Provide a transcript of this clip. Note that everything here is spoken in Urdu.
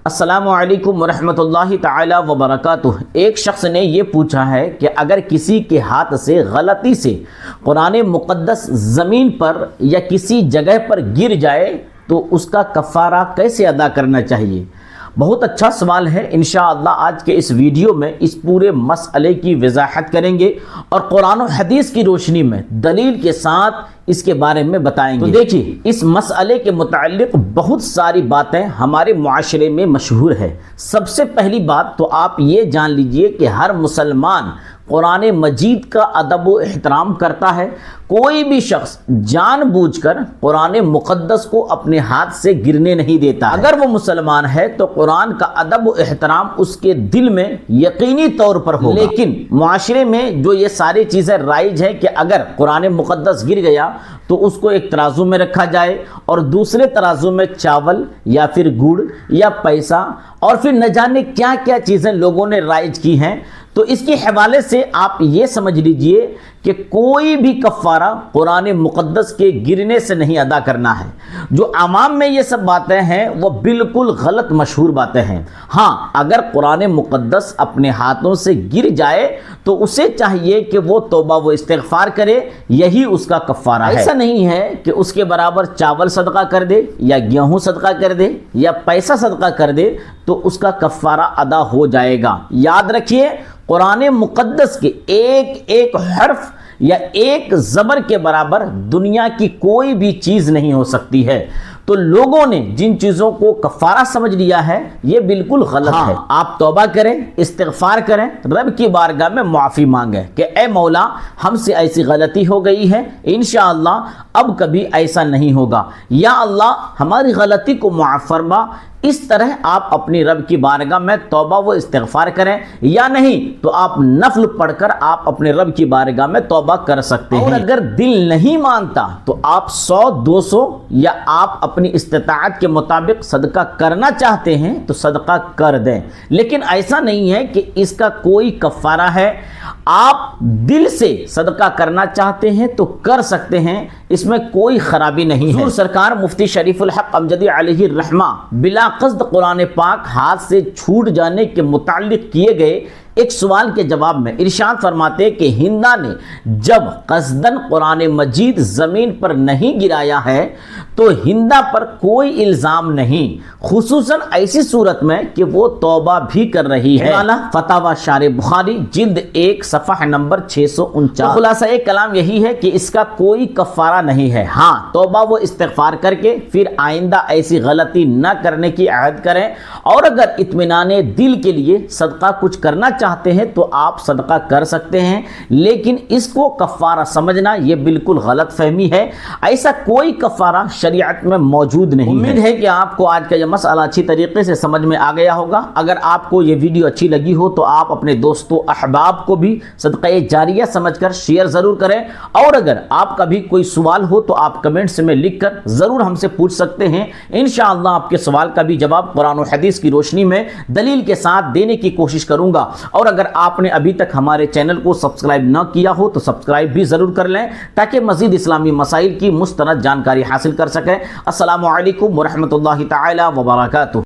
السلام علیکم ورحمۃ اللہ تعالی وبرکاتہ۔ ایک شخص نے یہ پوچھا ہے کہ اگر کسی کے ہاتھ سے غلطی سے قرآن مقدس زمین پر یا کسی جگہ پر گر جائے تو اس کا کفارہ کیسے ادا کرنا چاہیے؟ بہت اچھا سوال ہے۔ انشاءاللہ آج کے اس ویڈیو میں اس پورے مسئلے کی وضاحت کریں گے اور قرآن و حدیث کی روشنی میں دلیل کے ساتھ اس کے بارے میں بتائیں گے۔ تو دیکھیے، اس مسئلے کے متعلق بہت ساری باتیں ہمارے معاشرے میں مشہور ہے۔ سب سے پہلی بات تو آپ یہ جان لیجئے کہ ہر مسلمان قرآن مجید کا ادب و احترام کرتا ہے۔ کوئی بھی شخص جان بوجھ کر قرآن مقدس کو اپنے ہاتھ سے گرنے نہیں دیتا۔ اگر وہ مسلمان ہے تو قرآن کا ادب و احترام اس کے دل میں یقینی طور پر ہوگا۔ لیکن معاشرے میں جو یہ ساری چیزیں رائج ہیں کہ اگر قرآن مقدس گر گیا تو اس کو ایک ترازو میں رکھا جائے اور دوسرے ترازو میں چاول یا پھر گڑ یا پیسہ اور پھر نہ جانے کیا کیا چیزیں لوگوں نے رائج کی ہیں، تو اس کے حوالے سے آپ یہ سمجھ لیجئے کہ کوئی بھی کفارہ قرآن مقدس کے گرنے سے نہیں ادا کرنا ہے۔ جو عوام میں یہ سب باتیں ہیں وہ بالکل غلط مشہور باتیں ہیں۔ ہاں، اگر قرآن مقدس اپنے ہاتھوں سے گر جائے تو اسے چاہیے کہ وہ توبہ و استغفار کرے، یہی اس کا کفارہ ہے۔ ایسا نہیں ہے کہ اس کے برابر چاول صدقہ کر دے یا گیہوں صدقہ کر دے یا پیسہ صدقہ کر دے تو اس کا کفارہ ادا ہو جائے گا۔ یاد رکھیے، قرآن مقدس کے ایک ایک حرف یا ایک زبر کے برابر دنیا کی کوئی بھی چیز نہیں ہو سکتی ہے۔ تو لوگوں نے جن چیزوں کو کفارہ سمجھ لیا ہے یہ بالکل غلط ہے۔ آپ توبہ کریں، استغفار کریں، رب کی بارگاہ میں معافی مانگیں کہ اے مولا ہم سے ایسی غلطی ہو گئی ہے، انشاءاللہ اب کبھی ایسا نہیں ہوگا، یا اللہ ہماری غلطی کو معاف فرما۔ اس طرح آپ اپنی رب کی بارگاہ میں توبہ و استغفار کریں، یا نہیں تو آپ نفل پڑھ کر آپ اپنے رب کی بارگاہ میں توبہ کر سکتے ہیں۔ اور اگر دل نہیں مانتا تو آپ 100 200 یا آپ اپنی استطاعت کے مطابق صدقہ کرنا چاہتے ہیں تو صدقہ کر دیں، لیکن ایسا نہیں ہے کہ اس کا کوئی کفارہ ہے۔ آپ دل سے صدقہ کرنا چاہتے ہیں تو کر سکتے ہیں، اس میں کوئی خرابی نہیں ہے۔ حضور سرکار مفتی شریف الحق امجدی علیہ الرحمہ بلا قصد قرآن پاک ہاتھ سے چھوٹ جانے کے متعلق کیے گئے ایک سوال کے جواب میں ارشاد فرماتے کہ ہندا نے جب قصدن قرآن مجید زمین پر نہیں گرایا ہے تو ہندا پر کوئی الزام نہیں، خصوصاً ایسی صورت میں کہ وہ توبہ بھی کر رہی ہے۔ فتاوی شارح بخاری جلد 1 صفحہ نمبر 649۔ خلاصہ کلام یہی ہے کہ اس کا کوئی کفارہ نہیں ہے۔ ہاں، توبہ و استغفار کر کے پھر آئندہ ایسی غلطی نہ کرنے کی عہد کریں، اور اگر اطمینان دل کے لیے صدقہ کچھ کرنا چاہتے ہیں تو آپ صدقہ کر سکتے ہیں، لیکن اس کو کفارہ سمجھنا یہ بالکل غلط فہمی ہے۔ ایسا کوئی کفارہ شریعت میں موجود نہیں ہے۔ امید ہے کہ آپ کو آج کا یہ مسئلہ اچھی طریقے سے سمجھ میں آ گیا ہوگا۔ اگر آپ کو یہ ویڈیو اچھی لگی ہو تو آپ اپنے دوستوں احباب کو بھی صدقہ جاریہ سمجھ کر شیئر ضرور کریں، اور اگر آپ کا بھی کوئی سوال ہو تو آپ کمنٹس میں لکھ کر ضرور ہم سے پوچھ سکتے ہیں۔ انشاءاللہ آپ کے سوال کا بھی جواب قرآن و حدیث کی روشنی میں دلیل کے ساتھ دینے کی کوشش کروں گا۔ اور اگر آپ نے ابھی تک ہمارے چینل کو سبسکرائب نہ کیا ہو تو سبسکرائب بھی ضرور کر لیں تاکہ مزید اسلامی مسائل کی مستند جانکاری حاصل کر سکیں۔ السلام علیکم ورحمۃ اللہ تعالی وبرکاتہ۔